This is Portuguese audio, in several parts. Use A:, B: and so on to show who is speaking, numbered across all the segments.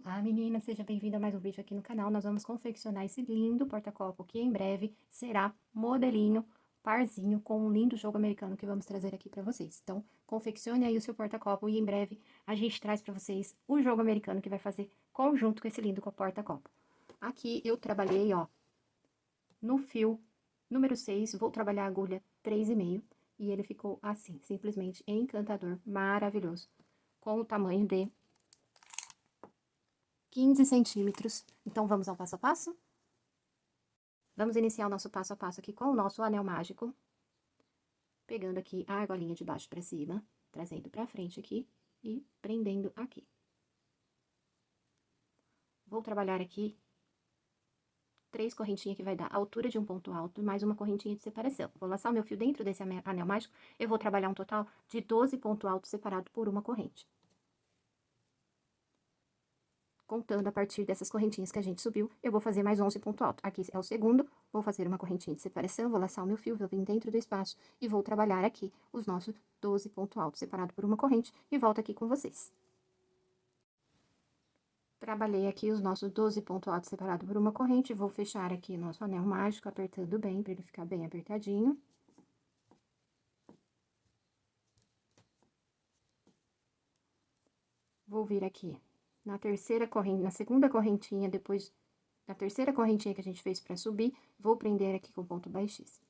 A: Olá, menina, seja bem-vinda a mais um vídeo aqui no canal. Nós vamos confeccionar esse lindo porta-copo que em breve será modelinho, parzinho, com um lindo jogo americano que vamos trazer aqui para vocês. Então, confeccione aí o seu porta-copo e em breve a gente traz para vocês o jogo americano que vai fazer conjunto com esse lindo porta-copo. Aqui eu trabalhei, ó, no fio número 6, vou trabalhar a agulha 3,5 e ele ficou assim, simplesmente encantador, maravilhoso, com o tamanho de 15 centímetros. Então, vamos ao passo a passo? Vamos iniciar o nosso passo a passo aqui com o nosso anel mágico. Pegando aqui a argolinha de baixo pra cima, trazendo pra frente aqui e prendendo aqui. Vou trabalhar aqui 3 correntinhas que vai dar a altura de um ponto alto, mais uma correntinha de separação. Vou laçar o meu fio dentro desse anel mágico, eu vou trabalhar um total de 12 pontos altos separados por uma corrente. Contando a partir dessas correntinhas que a gente subiu, eu vou fazer mais 11 pontos altos. Aqui é o segundo, vou fazer uma correntinha de separação, vou laçar o meu fio, vou vir dentro do espaço e vou trabalhar aqui os nossos 12 pontos altos separados por uma corrente e volto aqui com vocês. Trabalhei aqui os nossos 12 pontos altos separados por uma corrente, vou fechar aqui nosso anel mágico, apertando bem, para ele ficar bem apertadinho. Vou vir aqui na terceira corrente, na segunda correntinha, depois da terceira correntinha que a gente fez para subir, vou prender aqui com ponto baixíssimo.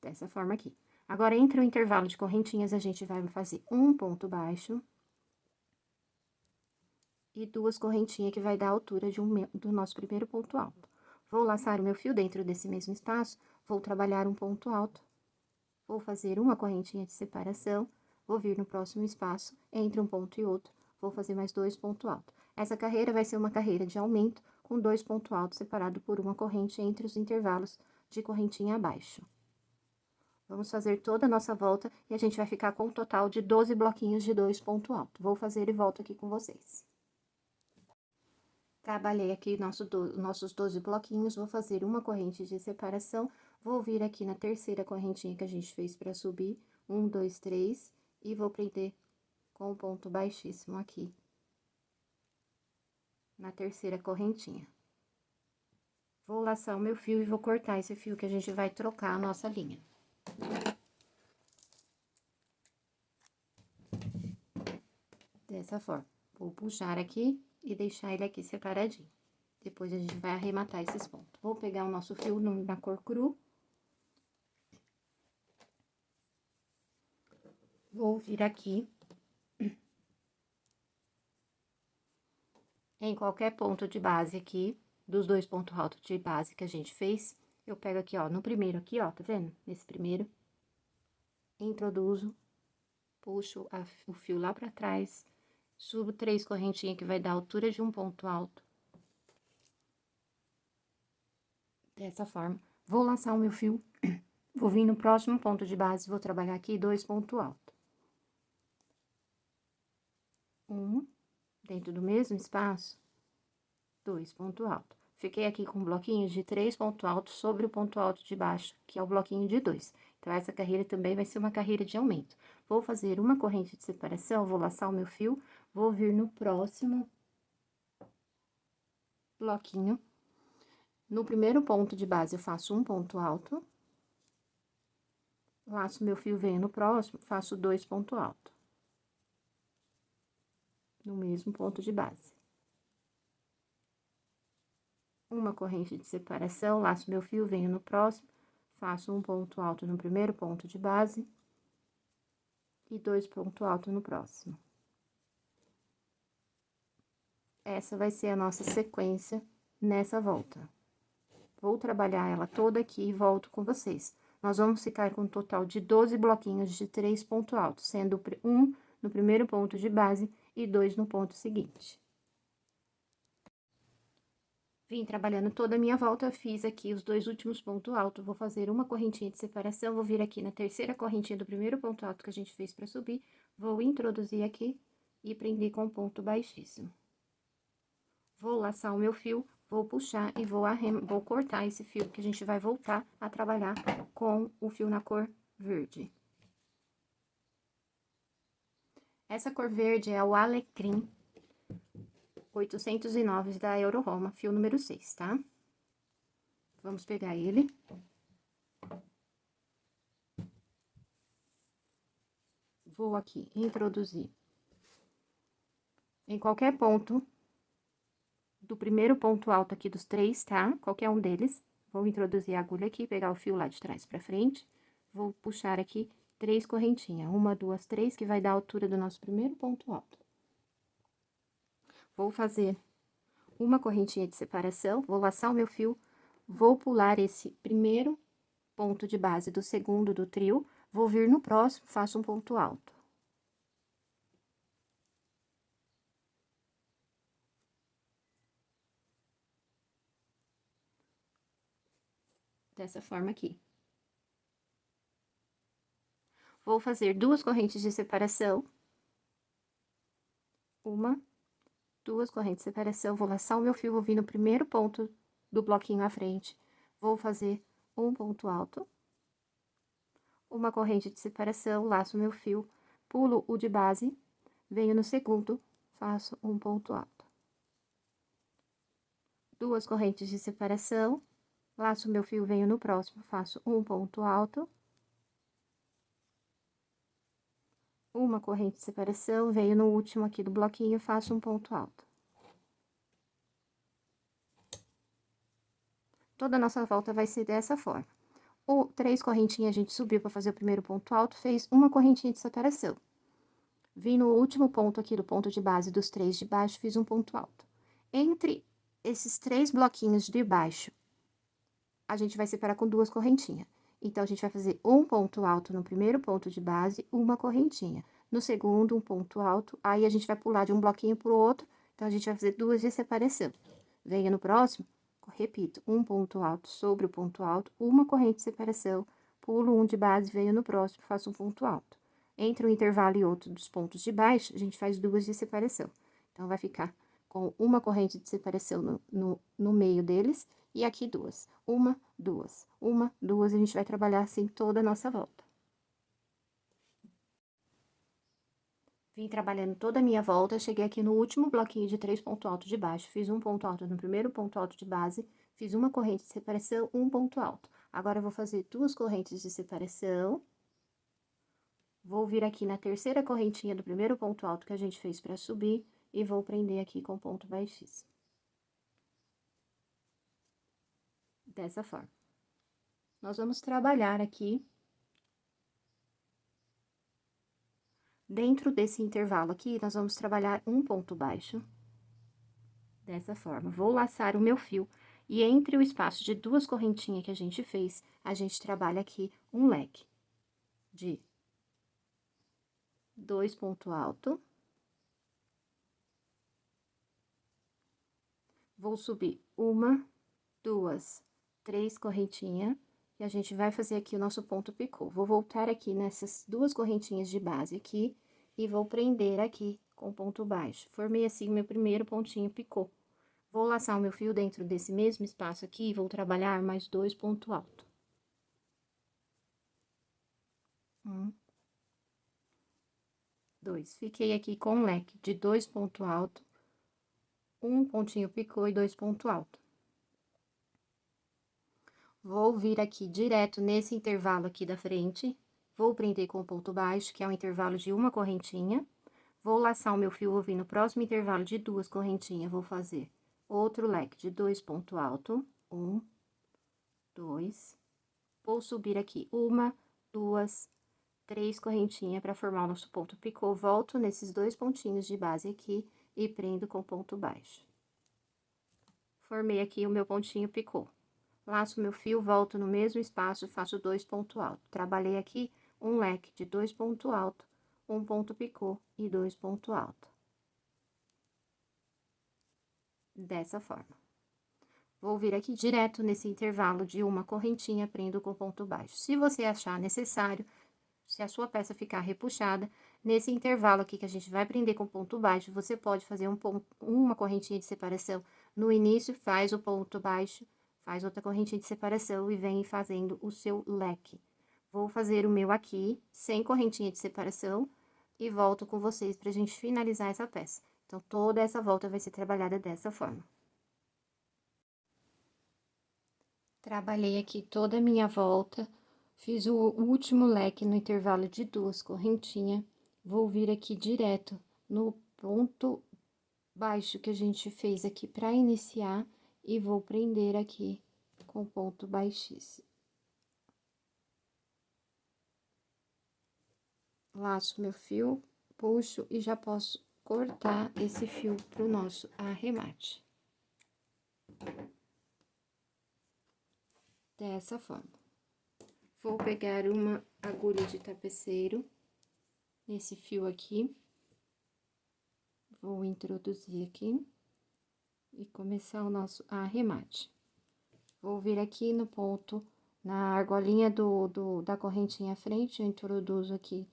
A: Dessa forma aqui. Agora, entre o intervalo de correntinhas, a gente vai fazer um ponto baixo e 2 correntinhas que vai dar a altura do nosso primeiro ponto alto. Vou laçar o meu fio dentro desse mesmo espaço, vou trabalhar um ponto alto, vou fazer uma correntinha de separação, vou vir no próximo espaço, entre um ponto e outro, vou fazer mais 2 pontos altos. Essa carreira vai ser uma carreira de aumento, com 2 pontos altos separados por uma corrente entre os intervalos de correntinha abaixo. Vamos fazer toda a nossa volta e a gente vai ficar com um total de 12 bloquinhos de 2 pontos altos. Vou fazer e volto aqui com vocês. Trabalhei aqui nossos 12 bloquinhos, vou fazer uma corrente de separação, vou vir aqui na terceira correntinha que a gente fez para subir, 1, 2, 3, e vou prender com um ponto baixíssimo aqui, na terceira correntinha. Vou laçar o meu fio e vou cortar esse fio que a gente vai trocar a nossa linha. Dessa forma, vou puxar aqui e deixar ele aqui separadinho. Depois, a gente vai arrematar esses pontos. Vou pegar o nosso fio na cor cru. Vou vir aqui. Em qualquer ponto de base aqui, dos 2 pontos altos de base que a gente fez, eu pego aqui, ó, no primeiro aqui, ó, tá vendo? Nesse primeiro, introduzo, puxo o fio lá pra trás, subo 3 correntinhas que vai dar a altura de um ponto alto. Dessa forma, vou laçar o meu fio, vou vir no próximo ponto de base, vou trabalhar aqui 2 pontos altos. Dentro do mesmo espaço, 2 pontos altos. Fiquei aqui com bloquinhos de 3 pontos altos sobre o ponto alto de baixo, que é o bloquinho de 2. Então, essa carreira também vai ser uma carreira de aumento. Vou fazer uma corrente de separação, vou laçar o meu fio, vou vir no próximo bloquinho. No primeiro ponto de base, eu faço um ponto alto. Laço meu fio, venho no próximo, faço 2 pontos altos. No mesmo ponto de base. Uma corrente de separação, laço meu fio, venho no próximo, faço um ponto alto no primeiro ponto de base e 2 pontos altos no próximo. Essa vai ser a nossa sequência nessa volta. Vou trabalhar ela toda aqui e volto com vocês. Nós vamos ficar com um total de 12 bloquinhos de 3 pontos altos, sendo um no primeiro ponto de base e 2 no ponto seguinte. Vim trabalhando toda a minha volta, fiz aqui os 2 últimos pontos altos, vou fazer uma correntinha de separação, vou vir aqui na terceira correntinha do primeiro ponto alto que a gente fez para subir, vou introduzir aqui e prender com ponto baixíssimo. Vou laçar o meu fio, vou puxar e vou cortar esse fio, que a gente vai voltar a trabalhar com o fio na cor verde. Essa cor verde é o Alecrim 809 da Euroroma, fio número 6, tá? Vamos pegar ele. Vou aqui introduzir em qualquer ponto do primeiro ponto alto aqui dos três, tá? Qualquer um deles. Vou introduzir a agulha aqui, pegar o fio lá de trás pra frente. Vou puxar aqui 3 correntinhas. 1, 2, 3, que vai dar a altura do nosso primeiro ponto alto. Vou fazer uma correntinha de separação, vou laçar o meu fio, vou pular esse primeiro ponto de base do segundo do trio, vou vir no próximo, faço um ponto alto. Dessa forma aqui. Vou fazer 2 correntes de separação. 1, 2 correntes de separação, vou laçar o meu fio, vou vir no primeiro ponto do bloquinho à frente, vou fazer um ponto alto. Uma corrente de separação, laço o meu fio, pulo o de base, venho no segundo, faço um ponto alto. 2 correntes de separação, laço o meu fio, venho no próximo, faço um ponto alto. Uma corrente de separação, venho no último aqui do bloquinho, faço um ponto alto. Toda a nossa volta vai ser dessa forma. 3 correntinhas a gente subiu para fazer o primeiro ponto alto, fez uma correntinha de separação. Vim no último ponto aqui do ponto de base dos 3 de baixo, fiz um ponto alto. Entre esses 3 bloquinhos de baixo, a gente vai separar com 2 correntinhas. Então, a gente vai fazer um ponto alto no primeiro ponto de base, uma correntinha. No segundo, um ponto alto, aí a gente vai pular de um bloquinho pro outro, então, a gente vai fazer 2 de separação. Venha no próximo, repito, um ponto alto sobre o ponto alto, uma corrente de separação, pulo um de base, venho no próximo, faço um ponto alto. Entre um intervalo e outro dos pontos de baixo, a gente faz 2 de separação. Então, vai ficar com uma corrente de separação no meio deles, e aqui 2. 1, 2, 1, 2, a gente vai trabalhar assim toda a nossa volta. Vim trabalhando toda a minha volta, cheguei aqui no último bloquinho de 3 pontos altos de baixo, fiz um ponto alto no primeiro ponto alto de base, fiz uma corrente de separação, um ponto alto. Agora, eu vou fazer 2 correntes de separação. Vou vir aqui na terceira correntinha do primeiro ponto alto que a gente fez pra subir, e vou prender aqui com ponto baixíssimo. Dessa forma. Nós vamos trabalhar aqui, dentro desse intervalo aqui, nós vamos trabalhar um ponto baixo. Dessa forma, vou laçar o meu fio, e entre o espaço de 2 correntinhas que a gente fez, a gente trabalha aqui um leque de 2 pontos altos. Vou subir 1, 2, 3 correntinhas, e a gente vai fazer aqui o nosso ponto picô. Vou voltar aqui nessas 2 correntinhas de base aqui, e vou prender aqui com ponto baixo. Formei assim o meu primeiro pontinho picô. Vou laçar o meu fio dentro desse mesmo espaço aqui, e vou trabalhar mais 2 pontos altos. 1, 2. Fiquei aqui com um leque de 2 pontos altos, um pontinho picô e 2 pontos altos. Vou vir aqui direto nesse intervalo aqui da frente, vou prender com ponto baixo, que é um intervalo de uma correntinha. Vou laçar o meu fio, vou vir no próximo intervalo de 2 correntinhas, vou fazer outro leque de 2 pontos altos. 1, 2. Vou subir aqui 1, 2, 3 correntinhas para formar o nosso ponto picô. Volto nesses 2 pontinhos de base aqui e prendo com ponto baixo. Formei aqui o meu pontinho picô. Laço meu fio, volto no mesmo espaço, faço 2 pontos altos. Trabalhei aqui um leque de 2 pontos altos, um ponto picô e 2 pontos altos. Dessa forma. Vou vir aqui direto nesse intervalo de uma correntinha, prendo com ponto baixo. Se você achar necessário, se a sua peça ficar repuxada, nesse intervalo aqui que a gente vai prender com ponto baixo, você pode fazer uma correntinha de separação no início, faz o ponto baixo, faz outra correntinha de separação e vem fazendo o seu leque. Vou fazer o meu aqui, sem correntinha de separação, e volto com vocês pra gente finalizar essa peça. Então, toda essa volta vai ser trabalhada dessa forma. Trabalhei aqui toda a minha volta, fiz o último leque no intervalo de 2 correntinhas, vou vir aqui direto no ponto baixo que a gente fez aqui para iniciar e vou prender aqui com ponto baixíssimo. Laço meu fio, puxo e já posso cortar esse fio pro nosso arremate. Dessa forma. Vou pegar uma agulha de tapeceiro, nesse fio aqui. Vou introduzir aqui e começar o nosso arremate. Vou vir aqui no ponto, na argolinha da correntinha à frente, eu introduzo aqui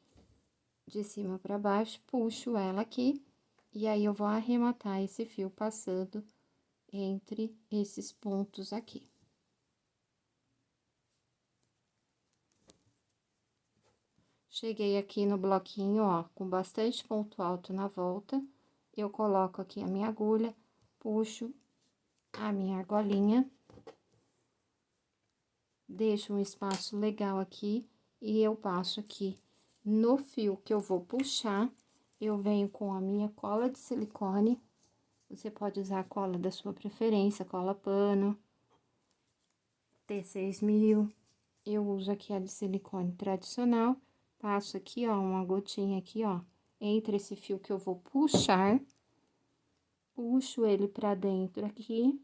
A: de cima para baixo, puxo ela aqui, e aí eu vou arrematar esse fio passando entre esses pontos aqui. Cheguei aqui no bloquinho, ó, com bastante ponto alto na volta, eu coloco aqui a minha agulha, puxo a minha argolinha, deixo um espaço legal aqui, e eu passo aqui no fio que eu vou puxar, eu venho com a minha cola de silicone, você pode usar a cola da sua preferência, cola pano, T6000, eu uso aqui a de silicone tradicional, passo aqui, ó, uma gotinha aqui, ó, entre esse fio que eu vou puxar, puxo ele pra dentro aqui,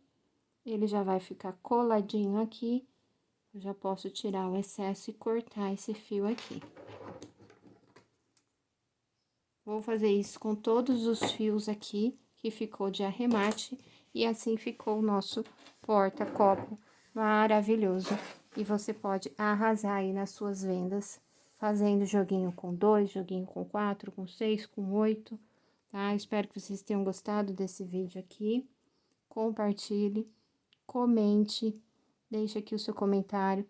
A: ele já vai ficar coladinho aqui, eu já posso tirar o excesso e cortar esse fio aqui. Vou fazer isso com todos os fios aqui, que ficou de arremate, e assim ficou o nosso porta-copo maravilhoso. E você pode arrasar aí nas suas vendas, fazendo joguinho com 2, joguinho com 4, com 6, com 8, tá? Espero que vocês tenham gostado desse vídeo aqui. Compartilhe, comente, deixe aqui o seu comentário.